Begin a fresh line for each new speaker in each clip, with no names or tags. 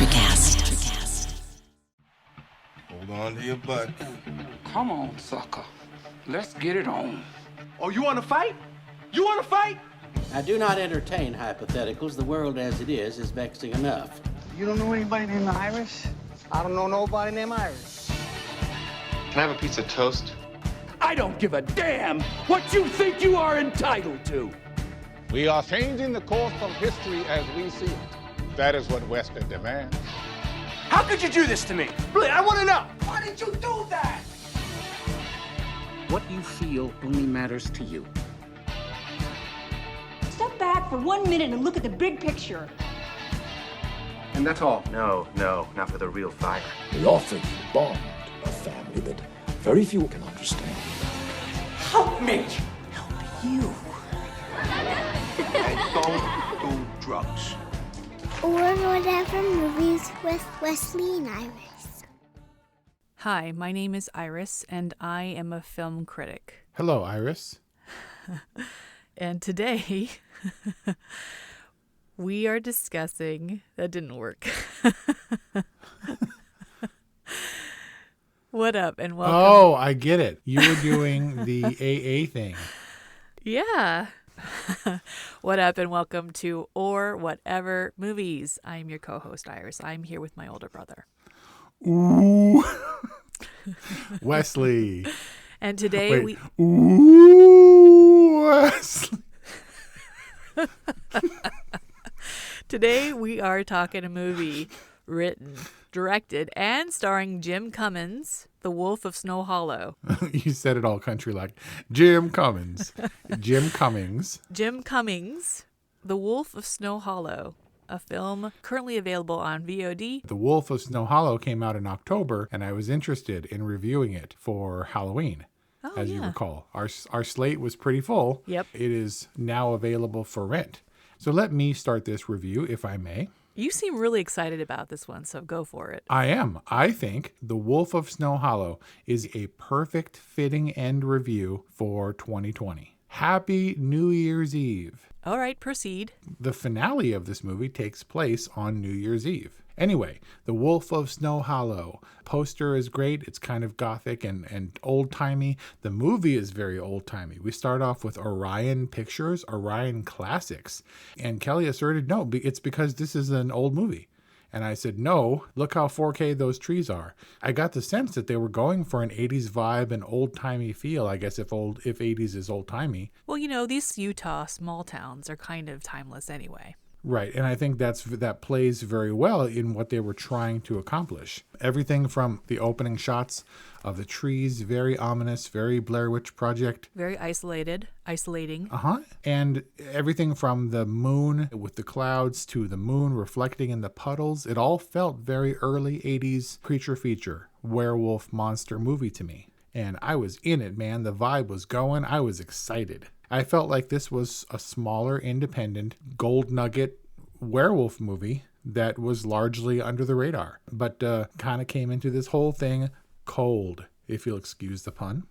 Electrocast.
Hold on to your butt.
Come on, sucker. Let's get it on.
Oh, you want to fight? You want to fight?
I do not entertain hypotheticals. The world as it is vexing enough.
You don't know anybody named Iris? I don't know nobody named Iris.
Can I have a piece of toast?
I don't give a damn what you think you are entitled to.
We are changing the course of history as we see it. That is what Western demands.
How could you do this to me? Really, I want to know. Why did you do that?
What you feel only matters to you.
Step back for 1 minute and look at the big picture.
And that's all? No, not for the real fire.
We offer you bond, a family that very few can understand.
Help me.
Help you.
And don't do drugs.
Or whatever movies with Wesley and Iris.
Hi, my name is Iris, and I am a film critic.
Hello, Iris.
And today, we are discussing... That didn't work. What up, and welcome...
Oh, I get it. You were doing the AA thing.
Yeah. What up, and welcome to Or Whatever Movies. I'm your co-host, Iris. I'm here with my older brother.
Ooh. Wesley.
And today
Ooh, Wesley.
Today we are talking a movie written, directed, and starring Jim Cummings, The Wolf of Snow Hollow.
You said it all country like Jim Cummings. Jim Cummings.
Jim Cummings, The Wolf of Snow Hollow, a film currently available on VOD.
The Wolf of Snow Hollow came out in October, and I was interested in reviewing it for Halloween. As you recall, our slate was pretty full.
Yep.
It is now available for rent. So let me start this review, if I may.
You seem really excited about this one, so go for it.
I am. I think The Wolf of Snow Hollow is a perfect fitting end review for 2020. Happy New Year's Eve.
All right, proceed.
The finale of this movie takes place on New Year's Eve. Anyway, The Wolf of Snow Hollow. Poster is great. It's kind of gothic and old-timey. The movie is very old-timey. We start off with Orion Pictures, Orion Classics. And Kelly asserted, no, it's because this is an old movie. And I said, no, look how 4K those trees are. I got the sense that they were going for an 80s vibe and old-timey feel, I guess if 80s is old-timey.
Well, you know, these Utah small towns are kind of timeless anyway.
Right, and I think that plays very well in what they were trying to accomplish. Everything from the opening shots of the trees, very ominous, very Blair Witch Project.
Very isolating.
And everything from the moon with the clouds to the moon reflecting in the puddles. It all felt very early 80s creature feature, werewolf monster movie to me. And I was in it, man. The vibe was going. I was excited. I felt like this was a smaller, independent, gold nugget werewolf movie that was largely under the radar, but kind of came into this whole thing cold, if you'll excuse the pun.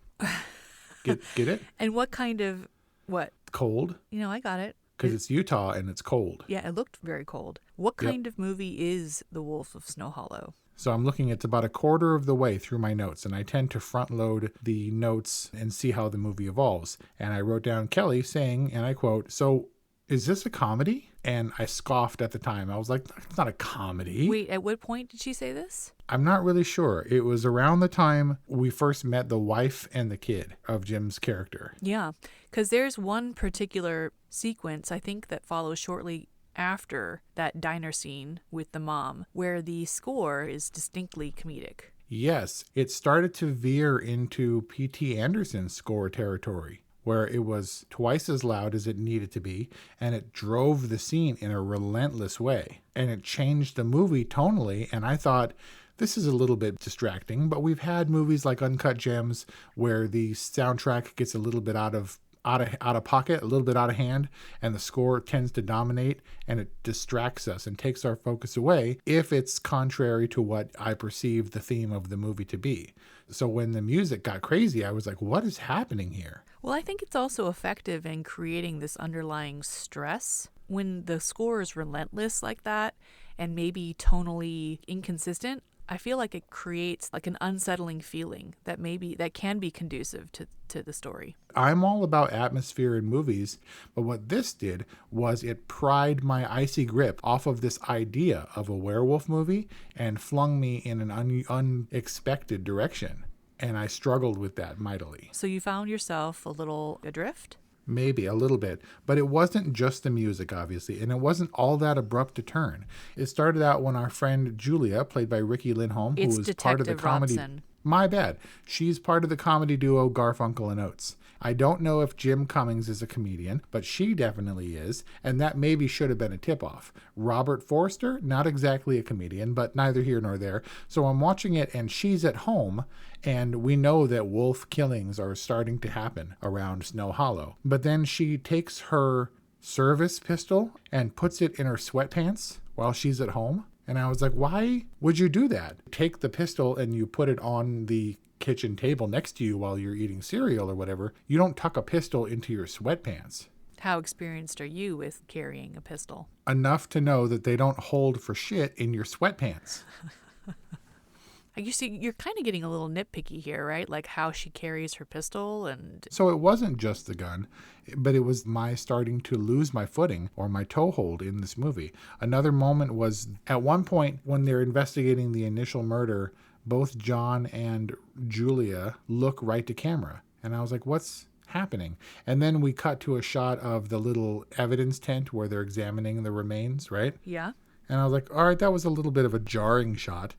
Get it?
And what kind of, what?
Cold.
You know, I got it.
Because it's Utah and it's cold.
Yeah, it looked very cold. What kind of movie is The Wolf of Snow Hollow?
So I'm looking at about a quarter of the way through my notes, and I tend to front load the notes and see how the movie evolves. And I wrote down Kelly saying, and I quote, "So is this a comedy?" And I scoffed at the time. I was like, it's not a comedy.
Wait, at what point did she say this?
I'm not really sure. It was around the time we first met the wife and the kid of Jim's character.
Yeah, because there's one particular sequence, I think, that follows shortly after that diner scene with the mom, where the score is distinctly comedic.
Yes, it started to veer into P.T. Anderson's score territory, where it was twice as loud as it needed to be, and it drove the scene in a relentless way. And it changed the movie tonally, and I thought, this is a little bit distracting, but we've had movies like Uncut Gems where the soundtrack gets a little bit out of pocket, a little bit out of hand, and the score tends to dominate, and it distracts us and takes our focus away if it's contrary to what I perceive the theme of the movie to be. So when the music got crazy, I was like, what is happening here?
Well, I think it's also effective in creating this underlying stress when the score is relentless like that and maybe tonally inconsistent, I feel like it creates like an unsettling feeling that can be conducive to the story.
I'm all about atmosphere in movies, but what this did was it pried my icy grip off of this idea of a werewolf movie and flung me in an unexpected direction. And I struggled with that mightily.
So you found yourself a little adrift?
Maybe a little bit, but it wasn't just the music, obviously, and it wasn't all that abrupt a turn. It started out when our friend Julia, played by Ricky Lindholm, who was part of the comedy.
Robson.
My bad. She's part of the comedy duo Garfunkel and Oates. I don't know if Jim Cummings is a comedian, but she definitely is, and that maybe should have been a tip-off. Robert Forster, not exactly a comedian, but neither here nor there. So I'm watching it, and she's at home, and we know that wolf killings are starting to happen around Snow Hollow. But then she takes her service pistol and puts it in her sweatpants while she's at home. And I was like, why would you do that? Take the pistol and you put it on the kitchen table next to you while you're eating cereal or whatever. You don't tuck a pistol into your sweatpants.
How experienced are you with carrying a pistol?
Enough to know that they don't hold for shit in your sweatpants.
You see, you're kind of getting a little nitpicky here, right? Like how she carries her pistol and...
So it wasn't just the gun, but it was my starting to lose my footing or my toehold in this movie. Another moment was at one point when they're investigating the initial murder, both John and Julia look right to camera. And I was like, what's happening? And then we cut to a shot of the little evidence tent where they're examining the remains, right?
Yeah.
And I was like, all right, that was a little bit of a jarring shot.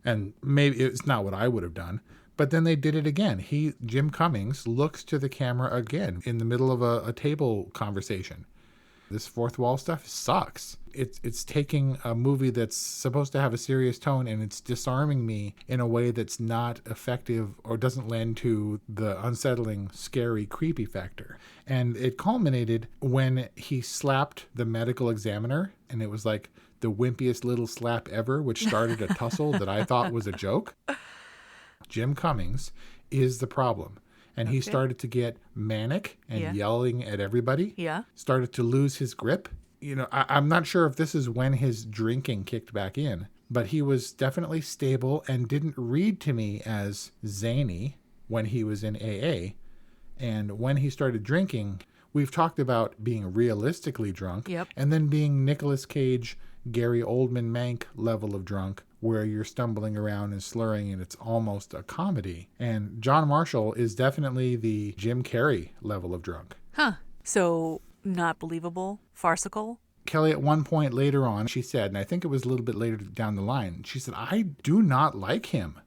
And maybe it's not what I would have done. But then they did it again. Jim Cummings, looks to the camera again in the middle of a table conversation. This fourth wall stuff sucks. It's taking a movie that's supposed to have a serious tone and it's disarming me in a way that's not effective or doesn't lend to the unsettling, scary, creepy factor. And it culminated when he slapped the medical examiner, and it was like the wimpiest little slap ever, which started a tussle that I thought was a joke. Jim Cummings is the problem. And he started to get manic and yelling at everybody.
Yeah.
Started to lose his grip. You know, I'm not sure if this is when his drinking kicked back in, but he was definitely stable and didn't read to me as zany when he was in AA. And when he started drinking, we've talked about being realistically drunk and then being Nicolas Cage, Gary Oldman Mank level of drunk, where you're stumbling around and slurring and it's almost a comedy. And John Marshall is definitely the Jim Carrey level of drunk.
Huh. So not believable, farcical.
Kelly, at one point later on, she said, and I think it was a little bit later down the line, she said, I do not like him.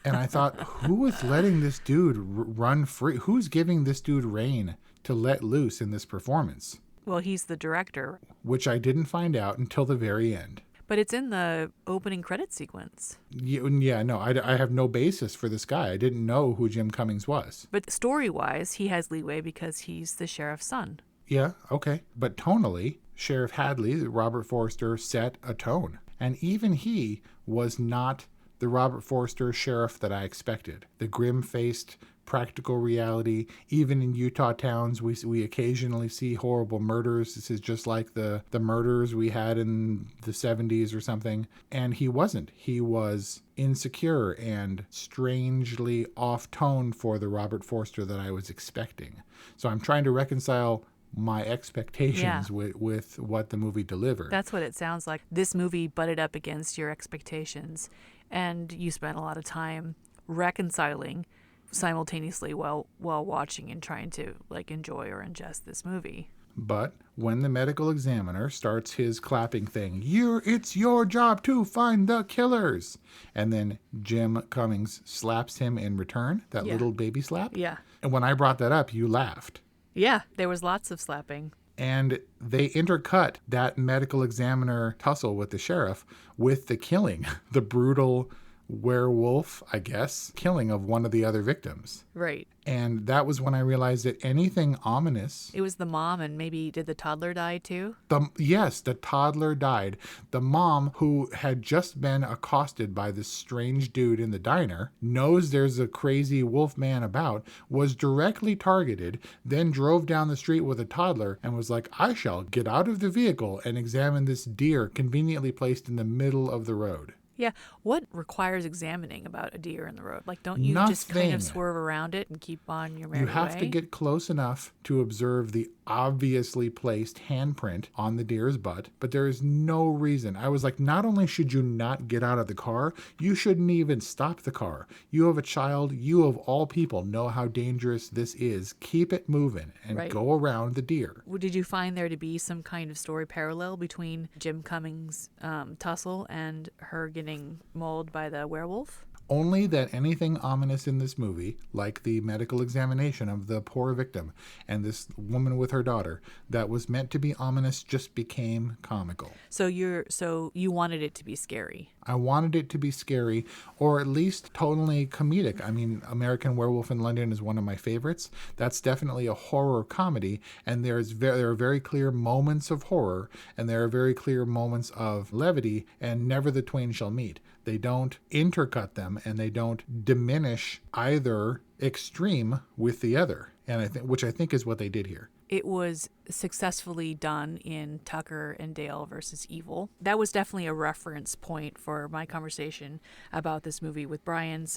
And I thought, who is letting this dude run free? Who's giving this dude rein to let loose in this performance?
Well, he's the director.
Which I didn't find out until the very end.
But it's in the opening credit sequence.
Yeah, no, I have no basis for this guy. I didn't know who Jim Cummings was.
But story-wise, he has leeway because he's the sheriff's son.
Yeah, okay. But tonally, Sheriff Hadley, Robert Forster, set a tone. And even he was not the Robert Forster sheriff that I expected. The grim-faced, practical reality. Even in Utah towns, we occasionally see horrible murders. This is just like the murders we had in the 70s or something. And he wasn't. He was insecure and strangely off-tone for the Robert Forster that I was expecting. So I'm trying to reconcile my expectations with what the movie delivered.
That's what it sounds like. This movie butted up against your expectations, and you spent a lot of time reconciling simultaneously while watching and trying to like enjoy or ingest this movie.
But when the medical examiner starts his clapping thing, it's your job to find the killers, and then Jim Cummings slaps him in return, that little baby slap.
Yeah.
And when I brought that up, you laughed.
Yeah, there was lots of slapping.
And they intercut that medical examiner tussle with the sheriff with the killing, the brutal werewolf, I guess, killing of one of the other victims.
Right.
And that was when I realized that anything ominous...
It was the mom, and maybe did the toddler die too?
Yes, the toddler died. The mom, who had just been accosted by this strange dude in the diner, knows there's a crazy wolf man about, was directly targeted, then drove down the street with a toddler and was like, I shall get out of the vehicle and examine this deer conveniently placed in the middle of the road.
Yeah. What requires examining about a deer in the road? Like, don't you just kind of swerve around it and keep on your merry way?
You have to get close enough to observe the obviously placed handprint on the deer's butt, but there is no reason. I was like, not only should you not get out of the car, you shouldn't even stop the car. You have a child. You of all people know how dangerous this is. Keep it moving and go around the deer.
Did you find there to be some kind of story parallel between Jim Cummings' tussle and her getting mauled by the werewolf?
Only that anything ominous in this movie, like the medical examination of the poor victim and this woman with her daughter, that was meant to be ominous just became comical.
So you wanted it to be scary.
I wanted it to be scary, or at least totally comedic. I mean, American Werewolf in London is one of my favorites. That's definitely a horror comedy, and there are very clear moments of horror, and there are very clear moments of levity, and never the twain shall meet. They don't intercut them, and they don't diminish either extreme with the other, and which I think is what they did here.
It was successfully done in Tucker and Dale versus Evil. That was definitely a reference point for my conversation about this movie with Brian.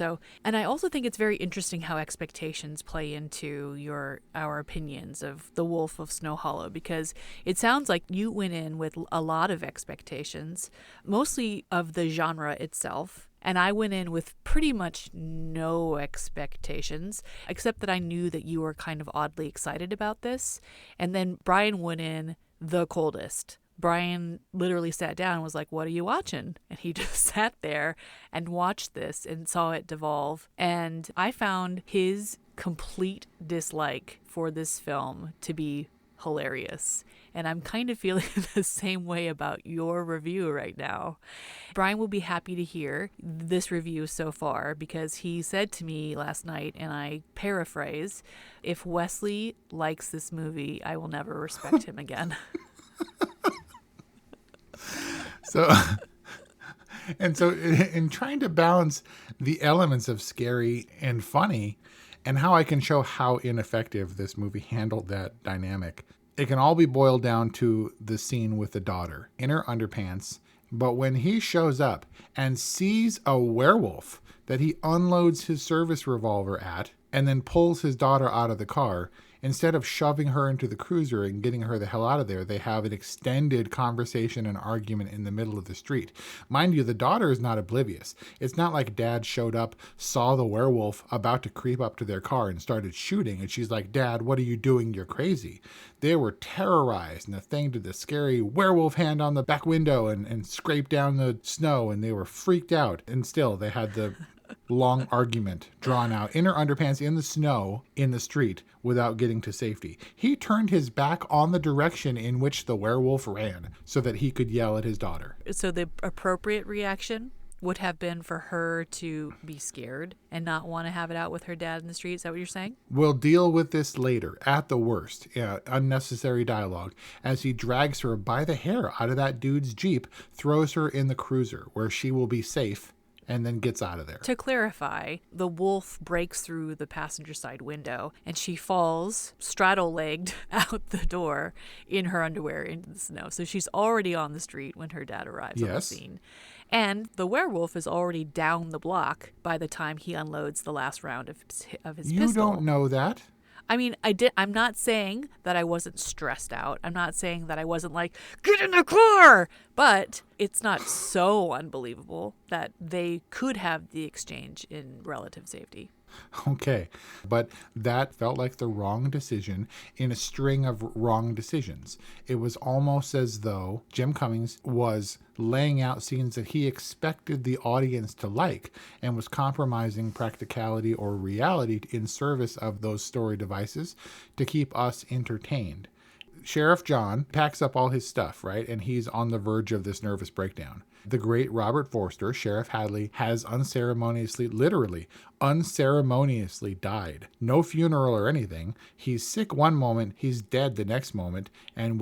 And I also think it's very interesting how expectations play into our opinions of The Wolf of Snow Hollow, because it sounds like you went in with a lot of expectations, mostly of the genre itself. And I went in with pretty much no expectations, except that I knew that you were kind of oddly excited about this. And then Brian went in the coldest. Brian literally sat down and was like, what are you watching? And he just sat there and watched this and saw it devolve. And I found his complete dislike for this film to be hilarious. And I'm kind of feeling the same way about your review right now. Brian will be happy to hear this review so far, because he said to me last night, and I paraphrase, if Wesley likes this movie, I will never respect him again.
So in trying to balance the elements of scary and funny, and how I can show how ineffective this movie handled that dynamic, it can all be boiled down to the scene with the daughter in her underpants. But when he shows up and sees a werewolf that he unloads his service revolver at and then pulls his daughter out of the car, instead of shoving her into the cruiser and getting her the hell out of there, they have an extended conversation and argument in the middle of the street. Mind you, the daughter is not oblivious. It's not like Dad showed up, saw the werewolf about to creep up to their car and started shooting, and she's like, Dad, what are you doing? You're crazy. They were terrorized, and the thing did the scary werewolf hand on the back window and scraped down the snow, and they were freaked out. And still, they had the long argument drawn out in her underpants in the snow in the street without getting to safety. He turned his back on the direction in which the werewolf ran so that he could yell at his daughter.
So the appropriate reaction would have been for her to be scared and not want to have it out with her dad in the street. Is that what you're saying?
We'll deal with this later. At the worst, unnecessary dialogue, as he drags her by the hair out of that dude's Jeep, throws her in the cruiser where she will be safe, and then gets out of there.
To clarify, the wolf breaks through the passenger side window and she falls straddle-legged out the door in her underwear into the snow. So she's already on the street when her dad arrives on the scene. And the werewolf is already down the block by the time he unloads the last round of his pistol.
You don't know that.
I mean, I'm not saying that I wasn't stressed out. I'm not saying that I wasn't like, get in the car! But it's not so unbelievable that they could have the exchange in relative safety.
Okay, but that felt like the wrong decision in a string of wrong decisions. It was almost as though Jim Cummings was laying out scenes that he expected the audience to like and was compromising practicality or reality in service of those story devices to keep us entertained. Sheriff John packs up all his stuff, right? And he's on the verge of this nervous breakdown. The great Robert Forster, Sheriff Hadley, has literally unceremoniously died. No funeral or anything. He's sick one moment, he's dead the next moment, and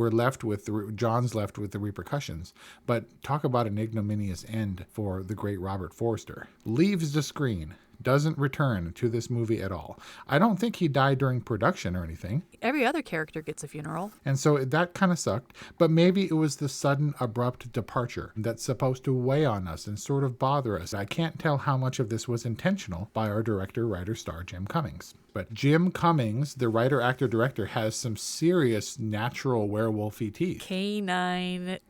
John's left with the repercussions. But talk about an ignominious end for the great Robert Forster. Leaves the screen. Doesn't return to this movie at all. I don't think he died during production or anything.
Every other character gets a funeral.
And so that kind of sucked. But maybe it was the sudden, abrupt departure that's supposed to weigh on us and sort of bother us. I can't tell how much of this was intentional by our director, writer, star, Jim Cummings. But Jim Cummings, the writer, actor, director, has some serious natural werewolfy teeth.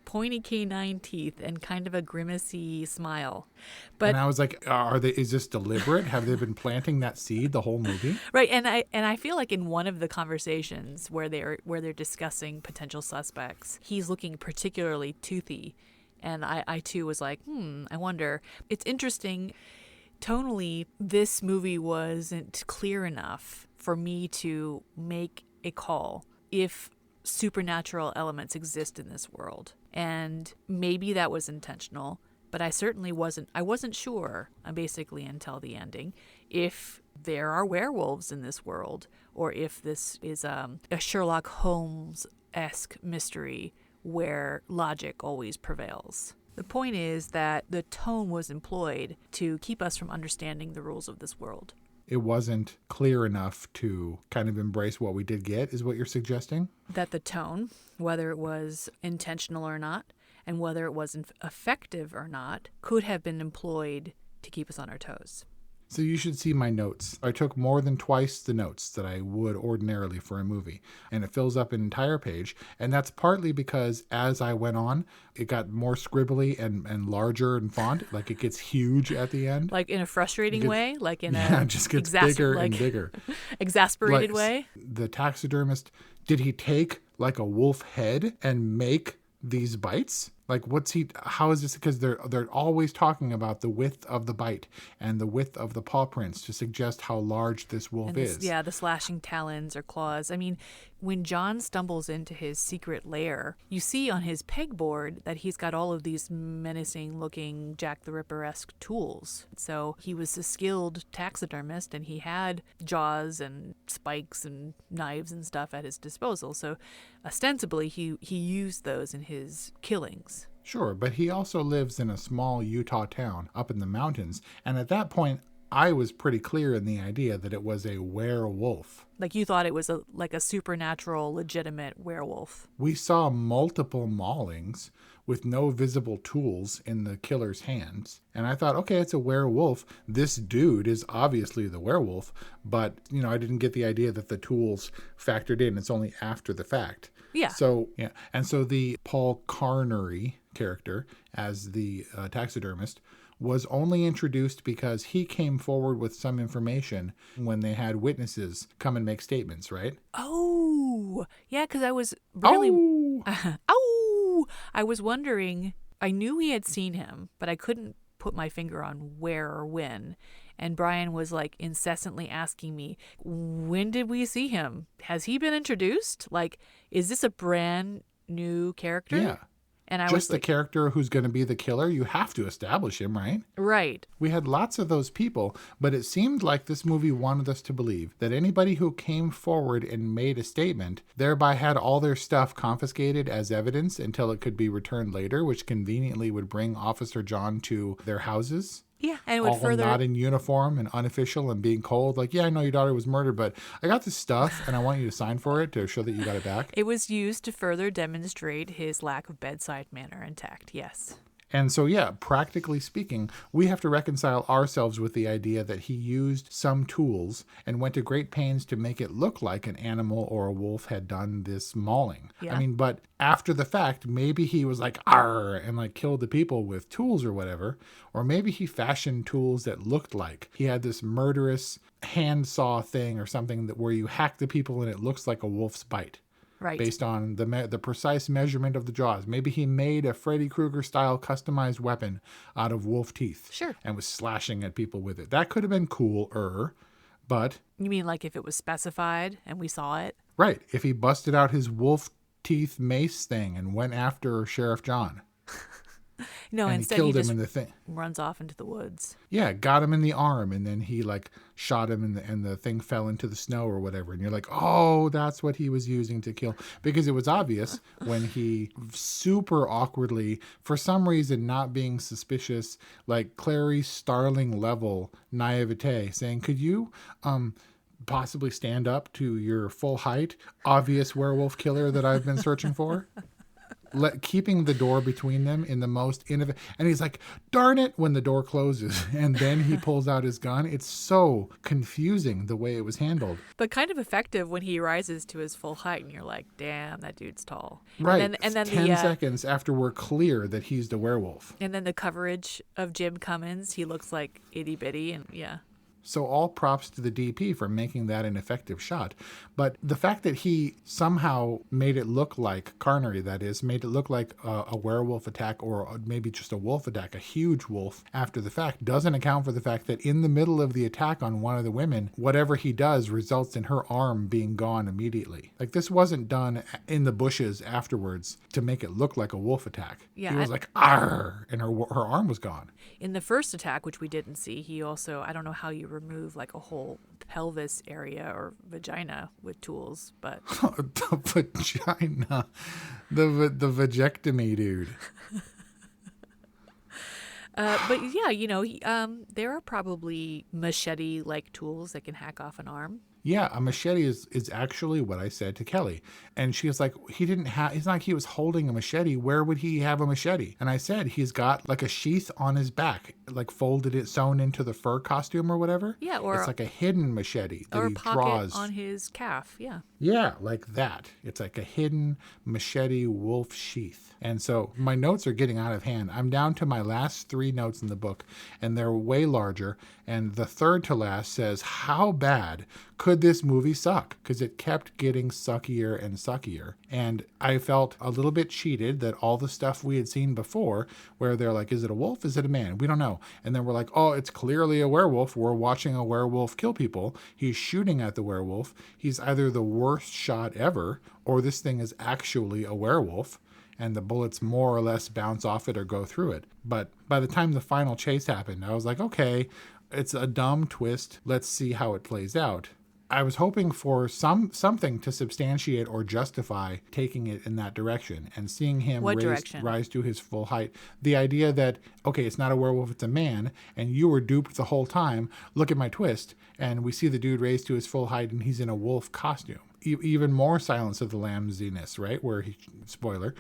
Pointy canine teeth and kind of a grimacy smile.
And I was like, is this deliberate? Have they been planting that seed the whole movie?
Right, and I feel like in one of the conversations where they're discussing potential suspects, he's looking particularly toothy. And I too was like, I wonder. It's interesting. Tonally, this movie wasn't clear enough for me to make a call if supernatural elements exist in this world. And maybe that was intentional, but I certainly wasn't sure, basically until the ending, if there are werewolves in this world or if this is a Sherlock Holmes-esque mystery where logic always prevails. The point is that the tone was employed to keep us from understanding the rules of this world.
It wasn't clear enough to kind of embrace what we did get, is what you're suggesting?
That the tone, whether it was intentional or not, and whether it was effective or not, could have been employed to keep us on our toes.
So you should see my notes. I took more than twice the notes that I would ordinarily for a movie, and it fills up an entire page. And that's partly because as I went on, it got more scribbly and larger in font. Like it gets huge at the end.
Like in a frustrating way? Like in
it just gets bigger and bigger.
Exasperated way?
The taxidermist, did he take like a wolf head and make these bites? Like how is this? Because they're always talking about the width of the bite and the width of the paw prints to suggest how large this wolf is.
Yeah, the slashing talons or claws. I mean, when John stumbles into his secret lair, you see on his pegboard that he's got all of these menacing looking Jack the Ripper-esque tools. So he was a skilled taxidermist and he had jaws and spikes and knives and stuff at his disposal. So ostensibly he used those in his killings.
Sure, but he also lives in a small Utah town up in the mountains, and at that point, I was pretty clear in the idea that it was a werewolf.
Like you thought it was like a supernatural, legitimate werewolf.
We saw multiple maulings with no visible tools in the killer's hands, and I thought, okay, it's a werewolf. This dude is obviously the werewolf, but, I didn't get the idea that the tools factored in. It's only after the fact.
Yeah.
So the Paul Carnery character as the taxidermist was only introduced because he came forward with some information when they had witnesses come and make statements, right?
Oh, yeah, because I was really... I was wondering, I knew he had seen him, but I couldn't put my finger on where or when. And Brian was like incessantly asking me, when did we see him? Has he been introduced? Like, is this a brand new character?
Yeah.
And I
just
was
the
like,
character who's going to be the killer, you have to establish him, right?
Right.
We had lots of those people, but it seemed like this movie wanted us to believe that anybody who came forward and made a statement thereby had all their stuff confiscated as evidence until it could be returned later, which conveniently would bring Officer John to their houses.
Yeah, and it would further...
not in uniform and unofficial and being cold. Like, yeah, I know your daughter was murdered, but I got this stuff and I want you to sign for it to show that you got it back.
It was used to further demonstrate his lack of bedside manner and tact, yes.
And so, yeah, practically speaking, we have to reconcile ourselves with the idea that he used some tools and went to great pains to make it look like an animal or a wolf had done this mauling.
Yeah.
I mean, but after the fact, maybe he was like, arr, and like killed the people with tools or whatever. Or maybe he fashioned tools that looked like he had this murderous handsaw thing or something that where you hack the people and it looks like a wolf's bite.
Right.
Based on the precise measurement of the jaws. Maybe he made a Freddy Krueger style customized weapon out of wolf teeth.
Sure.
And was slashing at people with it. That could have been cooler, but...
You mean like if it was specified and we saw it?
Right. If he busted out his wolf teeth mace thing and went after Sheriff John.
No,
and
instead
he killed
he
him
just
in the thing.
runs off into the woods.
Yeah, got him in the arm, and then he like shot him, and the thing fell into the snow or whatever. And you're like, oh, that's what he was using to kill, because it was obvious when he super awkwardly, for some reason, not being suspicious, like Clarice Starling level naivete, saying, "Could you possibly stand up to your full height, obvious werewolf killer that I've been searching for?" Keeping the door between them in the most innovative, and he's like, darn it, when the door closes, and then he pulls out his gun. It's so confusing the way it was handled,
but kind of effective when he rises to his full height, and you're like, damn, that dude's tall.
Right.
And then
10 seconds after we're clear that he's the werewolf.
And then the coverage of Jim Cummings, he looks like itty bitty, and yeah.
So all props to the DP for making that an effective shot. But the fact that he somehow made it look like Carnery, that is, made it look like a werewolf attack, or maybe just a wolf attack, a huge wolf after the fact, doesn't account for the fact that in the middle of the attack on one of the women, whatever he does results in her arm being gone immediately. Like, this wasn't done in the bushes afterwards to make it look like a wolf attack.
Yeah,
he was like, "Arr!" and her arm was gone.
In the first attack, which we didn't see, he also, I don't know how you remove like a whole pelvis area or vagina with tools, but
the vagina, the vagectomy, dude.
But yeah, you know, there are probably machete-like tools that can hack off an arm.
Yeah, a machete is actually what I said to Kelly. And she was like, it's not like he was holding a machete. Where would he have a machete? And I said, he's got like a sheath on his back, like sewn into the fur costume or whatever.
Yeah, or
it's like a hidden machete that he
pocket
draws
on his calf. Yeah.
Yeah, like that. It's like a hidden machete wolf sheath. And so my notes are getting out of hand. I'm down to my last 3 notes in the book, and they're way larger. And the third to last says, how bad could this movie suck? Because it kept getting suckier and suckier. And I felt a little bit cheated that all the stuff we had seen before, where they're like, is it a wolf? Is it a man? We don't know. And then we're like, oh, it's clearly a werewolf. We're watching a werewolf kill people. He's shooting at the werewolf. He's either the worst shot ever, or this thing is actually a werewolf, and the bullets more or less bounce off it or go through it. But by the time the final chase happened, I was like, okay, it's a dumb twist. Let's see how it plays out. I was hoping for something to substantiate or justify taking it in that direction, and seeing him rise to his full height. The idea that, okay, it's not a werewolf, it's a man, and you were duped the whole time. Look at my twist. And we see the dude raised to his full height, and he's in a wolf costume. Even more Silence of the Lambs-iness, right? Where spoiler,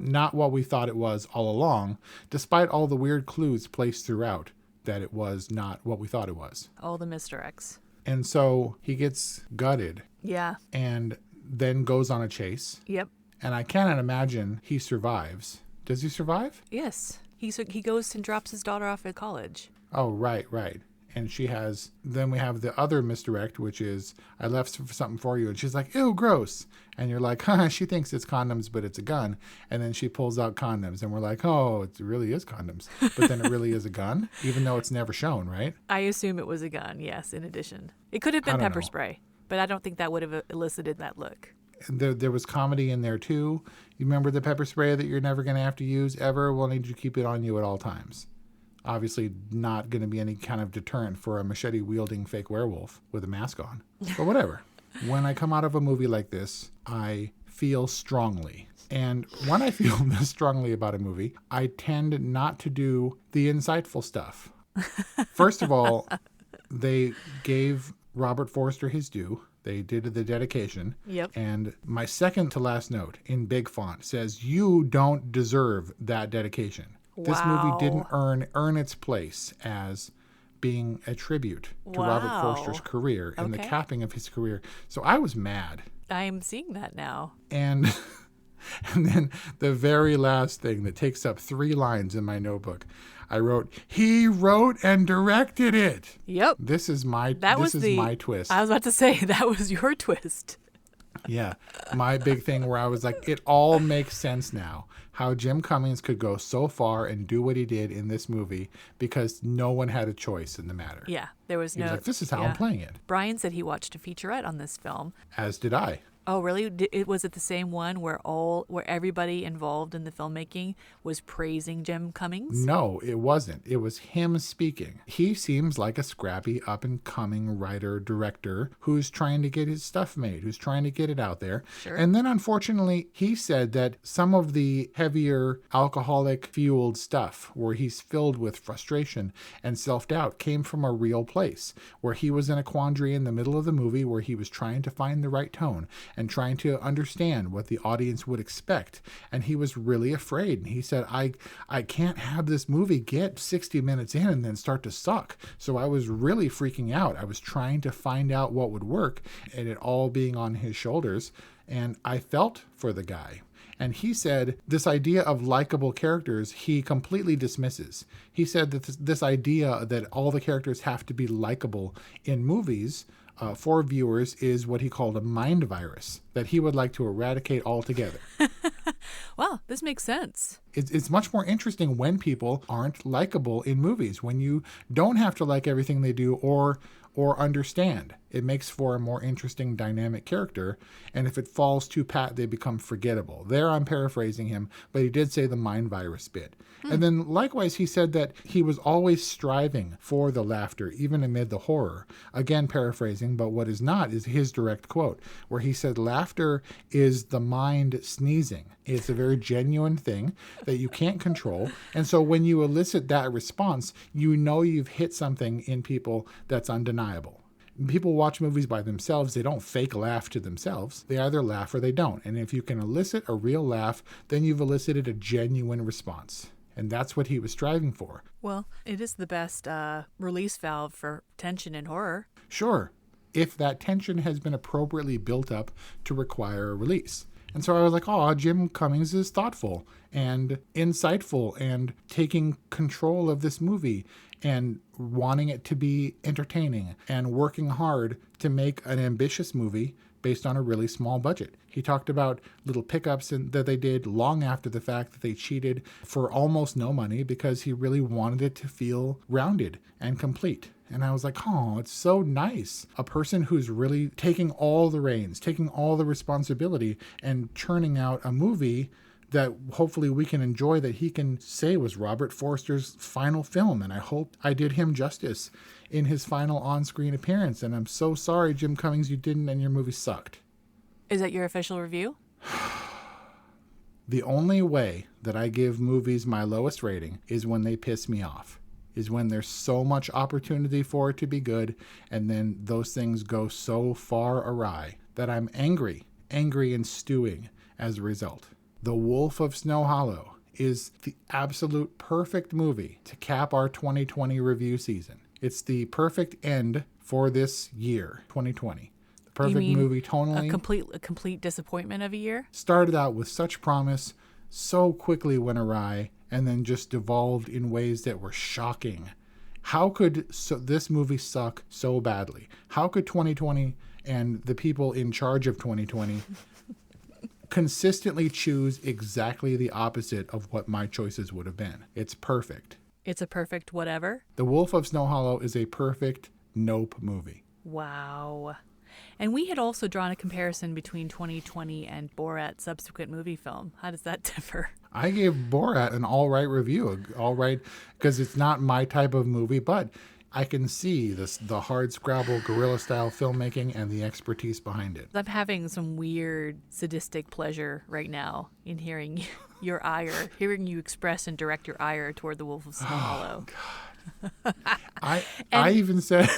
not what we thought it was all along, despite all the weird clues placed throughout that it was not what we thought it was.
All the misdirects.
And so he gets gutted.
Yeah.
And then goes on a chase.
Yep.
And I cannot imagine he survives. Does he survive?
Yes. He goes and drops his daughter off at college.
Oh, right. And then we have the other misdirect, which is, I left something for you. And she's like, ew, gross. And you're like, she thinks it's condoms, but it's a gun. And then she pulls out condoms. And we're like, oh, it really is condoms. But then it really is a gun, even though it's never shown, right?
I assume it was a gun, yes, in addition. It could have been pepper spray, but I don't think that would have elicited that look.
There was comedy in there, too. You remember the pepper spray that you're never going to have to use ever? We'll need you to keep it on you at all times. Obviously not going to be any kind of deterrent for a machete-wielding fake werewolf with a mask on. But whatever. When I come out of a movie like this, I feel strongly. And when I feel this strongly about a movie, I tend not to do the insightful stuff. First of all, they gave Robert Forster his due. They did the dedication.
Yep. And
my second to last note in big font says, you don't deserve that dedication.
Wow.
This movie didn't earn its place as being a tribute to Robert Forster's career and the capping of his career. So I was mad.
I'm seeing that now.
And then the very last thing that takes up 3 lines in my notebook, I wrote, he wrote and directed it.
Yep.
This is my twist.
I was about to say, that was your twist.
Yeah. My big thing where I was like, it all makes sense now. How Jim Cummings could go so far and do what he did in this movie because no one had a choice in the matter.
Yeah, there was
he was like, this is how I'm playing it.
Brian said he watched a featurette on this film.
As did I.
Oh, really? Was it the same one where everybody involved in the filmmaking was praising Jim Cummings?
No, it wasn't. It was him speaking. He seems like a scrappy, up-and-coming writer, director who's trying to get his stuff made, who's trying to get it out there.
Sure.
And then, unfortunately, he said that some of the heavier alcoholic-fueled stuff, where he's filled with frustration and self-doubt, came from a real place, where he was in a quandary in the middle of the movie where he was trying to find the right tone and trying to understand what the audience would expect. And he was really afraid. And he said, I can't have this movie get 60 minutes in and then start to suck. So I was really freaking out. I was trying to find out what would work, and it all being on his shoulders. And I felt for the guy. And he said this idea of likable characters, he completely dismisses. He said that this idea that all the characters have to be likable in movies for viewers is what he called a mind virus that he would like to eradicate altogether.
Wow, this makes sense.
It's much more interesting when people aren't likable in movies, when you don't have to like everything they do or understand. It makes for a more interesting dynamic character, and if it falls too pat, they become forgettable. There I'm paraphrasing him, but he did say the mind virus bit. And then likewise, he said that he was always striving for the laughter, even amid the horror. Again, paraphrasing, but what is not is his direct quote, where he said, laughter is the mind sneezing. It's a very genuine thing that you can't control. And so when you elicit that response, you know you've hit something in people that's undeniable. People watch movies by themselves. They don't fake laugh to themselves. They either laugh or they don't. And if you can elicit a real laugh, then you've elicited a genuine response. And that's what he was striving for.
Well, it is the best release valve for tension in horror.
Sure, if that tension has been appropriately built up to require a release. And so I was like, oh, Jim Cummings is thoughtful and insightful and taking control of this movie and wanting it to be entertaining and working hard to make an ambitious movie based on a really small budget. He talked about little pickups that they did long after the fact that they cheated for almost no money because he really wanted it to feel rounded and complete. And I was like, oh, it's so nice. A person who's really taking all the reins, taking all the responsibility and churning out a movie that hopefully we can enjoy, that he can say was Robert Forster's final film. And I hope I did him justice in his final on-screen appearance. And I'm so sorry, Jim Cummings, you didn't, and your movie sucked.
Is that your official review?
The only way that I give movies my lowest rating is when they piss me off, is when there's so much opportunity for it to be good, and then those things go so far awry that I'm angry and stewing as a result. The Wolf of Snow Hollow is the absolute perfect movie to cap our 2020 review season. It's the perfect end for this year, 2020. The perfect movie tonally.
A complete disappointment of a year?
Started out with such promise, so quickly went awry, and then just devolved in ways that were shocking. How could this movie suck so badly? How could 2020 and the people in charge of 2020 consistently choose exactly the opposite of what my choices would have been? It's perfect.
It's a perfect whatever?
The Wolf of Snow Hollow is a perfect nope movie.
Wow. And we had also drawn a comparison between 2020 and Borat's subsequent movie film. How does that differ?
I gave Borat an all right review. All right, because it's not my type of movie, but I can see the hard scrabble guerrilla style filmmaking and the expertise behind it.
I'm having some weird sadistic pleasure right now in hearing your ire, hearing you express and direct your ire toward the Wolf of Snow Hollow.
God. I even said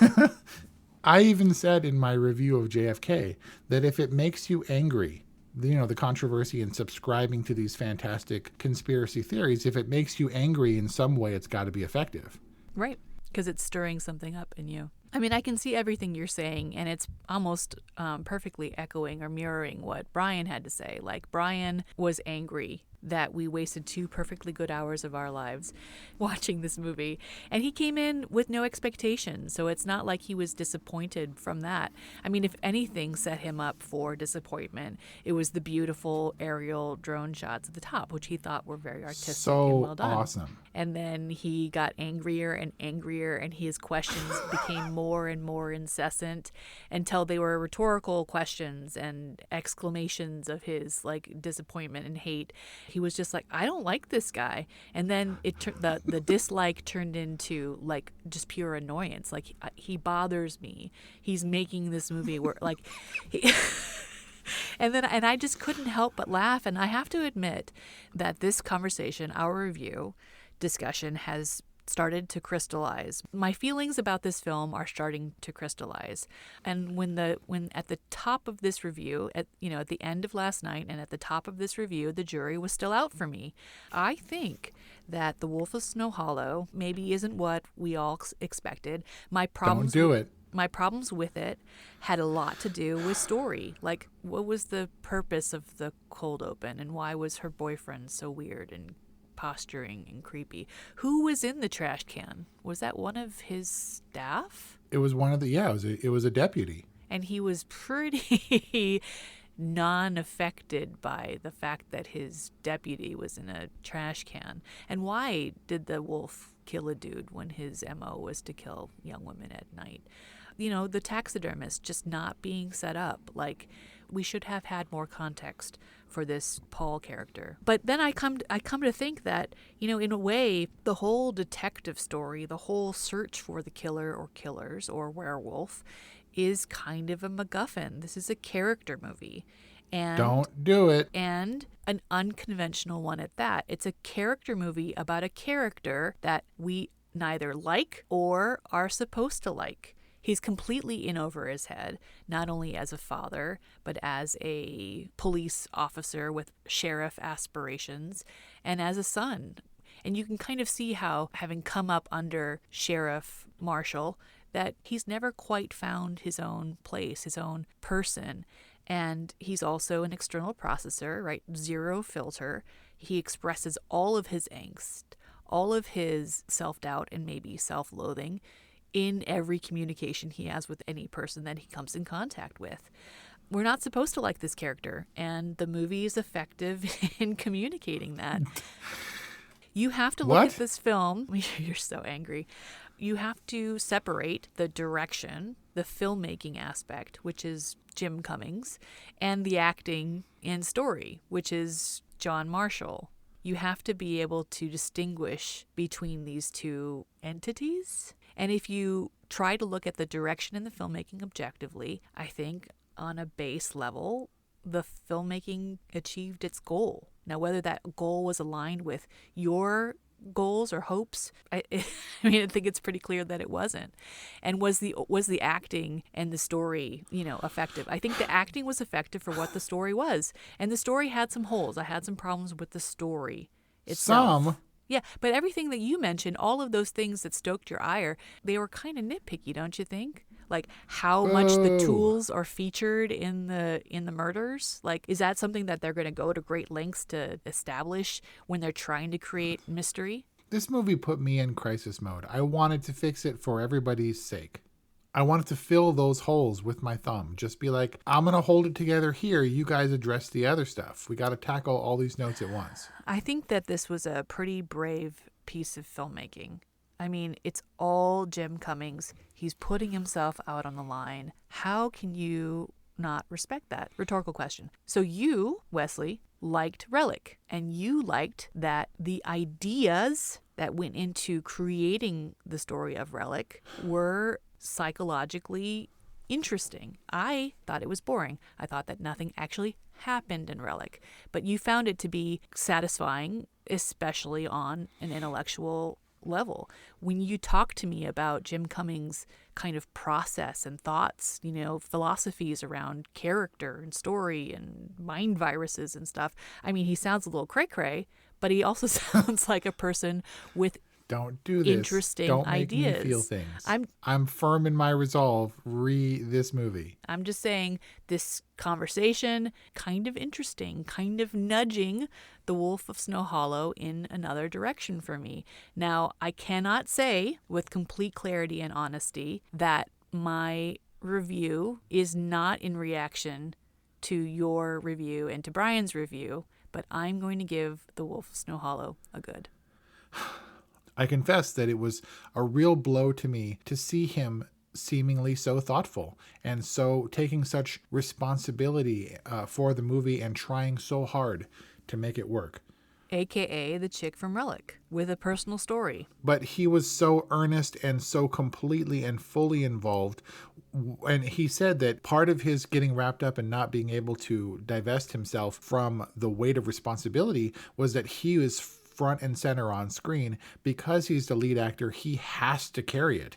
I even said in my review of JFK that if it makes you angry, the controversy in subscribing to these fantastic conspiracy theories, if it makes you angry in some way, it's got to be effective.
Right. Because it's stirring something up in you. I mean, I can see everything you're saying, and it's almost perfectly echoing or mirroring what Brian had to say. Like, Brian was angry that we wasted 2 perfectly good hours of our lives watching this movie. And he came in with no expectations, so it's not like he was disappointed from that. I mean, if anything set him up for disappointment, it was the beautiful aerial drone shots at the top, which he thought were very artistic and well done.
Awesome.
And then he got angrier and angrier, and his questions became more and more incessant until they were rhetorical questions and exclamations of his like disappointment and hate. He was just like, I don't like this guy. And then the dislike turned into like just pure annoyance. Like, he bothers me. He's making this movie where like and I just couldn't help but laugh. And I have to admit that this conversation, our review discussion, has started to crystallize. My feelings about this film are starting to crystallize. And when at the top of this review, at the end of last night and at the top of this review, the jury was still out for me. I think that The Wolf of Snow Hollow maybe isn't what we all expected.
Don't do it.
My problems with it had a lot to do with story. Like, what was the purpose of the cold open, and why was her boyfriend so weird and posturing and creepy? Who was in the trash can? Was that one of his staff?
It was one of the it was a deputy.
And he was pretty non-affected by the fact that his deputy was in a trash can. And why did the wolf kill a dude when his MO was to kill young women at night? The taxidermist just not being set up. Like, we should have had more context for this Paul character. But then I come to think that, in a way, the whole detective story, the whole search for the killer or killers or werewolf is kind of a MacGuffin. This is a character movie. And
don't do it.
And an unconventional one at that. It's a character movie about a character that we neither like or are supposed to like. He's completely in over his head, not only as a father, but as a police officer with sheriff aspirations, and as a son. And you can kind of see how, having come up under Sheriff Marshall, that he's never quite found his own place, his own person. And he's also an external processor, right? Zero filter. He expresses all of his angst, all of his self-doubt and maybe self-loathing in every communication he has with any person that he comes in contact with. We're not supposed to like this character, and the movie is effective in communicating that. You have to look at this film. You're so angry. You have to separate the direction, the filmmaking aspect, which is Jim Cummings, and the acting and story, which is John Marshall. You have to be able to distinguish between these two entities. And if you try to look at the direction and the filmmaking objectively, I think on a base level, the filmmaking achieved its goal. Now, whether that goal was aligned with your goals or hopes, I think it's pretty clear that it wasn't. And was the acting and the story, effective? I think the acting was effective for what the story was. And the story had some holes. I had some problems with the story itself.
Some.
Yeah, but everything that you mentioned, all of those things that stoked your ire, they were kind of nitpicky, don't you think? Like how much the tools are featured in the murders. Like, is that something that they're going to go to great lengths to establish when they're trying to create mystery?
This movie put me in crisis mode. I wanted to fix it for everybody's sake. I wanted to fill those holes with my thumb. Just be like, I'm going to hold it together here. You guys address the other stuff. We got to tackle all these notes at once.
I think that this was a pretty brave piece of filmmaking. I mean, it's all Jim Cummings. He's putting himself out on the line. How can you not respect that? Rhetorical question. So you, Wesley, liked Relic, and you liked that the ideas that went into creating the story of Relic were psychologically interesting. I thought it was boring. I thought that nothing actually happened in Relic, but you found it to be satisfying, especially on an intellectual level. When you talk to me about Jim Cummings' kind of process and thoughts, philosophies around character and story and mind viruses and stuff, I mean, he sounds a little cray-cray, but he also sounds like a person with
Don't do this.
interesting
Don't make
ideas.
me feel things. I'm firm in my resolve. This movie.
I'm just saying this conversation, kind of interesting, kind of nudging The Wolf of Snow Hollow in another direction for me. Now, I cannot say with complete clarity and honesty that my review is not in reaction to your review and to Brian's review, but I'm going to give The Wolf of Snow Hollow a good.
I confess that it was a real blow to me to see him seemingly so thoughtful and so taking such responsibility for the movie and trying so hard to make it work.
AKA the chick from Relic with a personal story.
But he was so earnest and so completely and fully involved. And he said that part of his getting wrapped up and not being able to divest himself from the weight of responsibility was that he was front and center on screen. Because he's the lead actor, he has to carry it.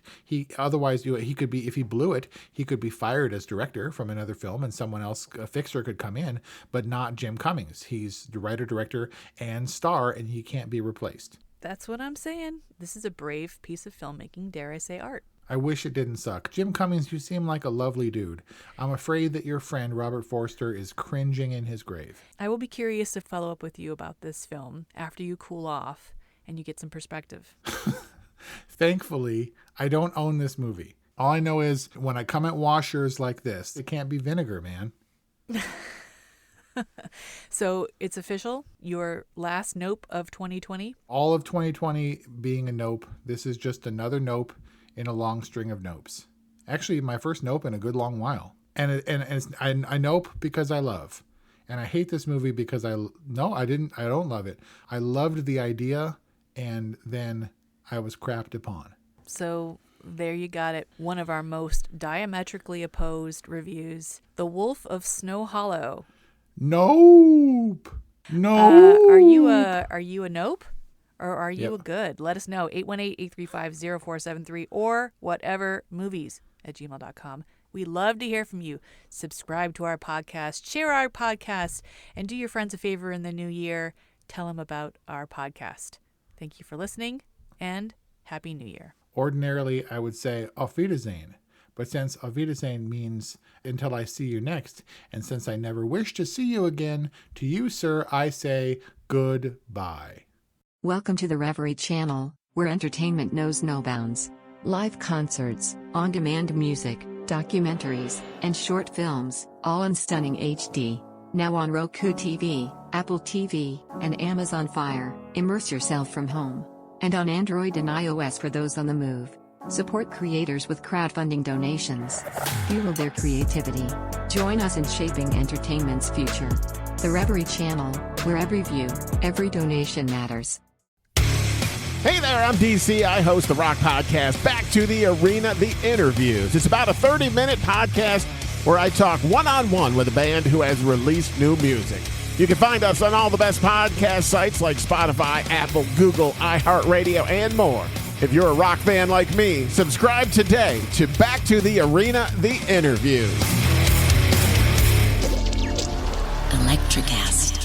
Otherwise he could be, if he blew it, he could be fired as director from another film and someone else, a fixer, could come in, but not Jim Cummings. He's the writer, director, and star, and he can't be replaced.
That's what I'm saying. This is a brave piece of filmmaking, dare I say art.
I wish it didn't suck. Jim Cummings, you seem like a lovely dude. I'm afraid that your friend Robert Forster is cringing in his grave.
I will be curious to follow up with you about this film after you cool off and you get some perspective.
Thankfully, I don't own this movie. All I know is when I come at washers like this, it can't be vinegar, man.
So it's official? Your last nope of 2020?
All of 2020 being a nope. This is just another nope in a long string of nopes. Actually, my first nope in a good long while. And I nope because I love. And I hate this movie because I don't love it. I loved the idea, and then I was crapped upon.
So there you got it. One of our most diametrically opposed reviews. The Wolf of Snow Hollow.
Nope. No.
Are you a nope? Or are you a good? Let us know. 818-835-0473 or whatevermovies@gmail.com. We love to hear from you. Subscribe to our podcast, share our podcast, and do your friends a favor in the new year. Tell them about our podcast. Thank you for listening, and Happy New Year.
Ordinarily, I would say Auf Wiedersehen. But since Auf Wiedersehen means until I see you next, and since I never wish to see you again, to you, sir, I say goodbye.
Welcome to the Reverie Channel, where entertainment knows no bounds. Live concerts, on-demand music, documentaries, and short films, all in stunning HD. Now on Roku TV, Apple TV, and Amazon Fire. Immerse yourself from home. And on Android and iOS for those on the move. Support creators with crowdfunding donations. Fuel their creativity. Join us in shaping entertainment's future. The Reverie Channel, where every view, every donation matters.
Hey there, I'm DC. I host the rock podcast, Back to the Arena, The Interviews. It's about a 30-minute podcast where I talk one-on-one with a band who has released new music. You can find us on all the best podcast sites like Spotify, Apple, Google, iHeartRadio, and more. If you're a rock fan like me, subscribe today to Back to the Arena, The Interviews.
Electricast.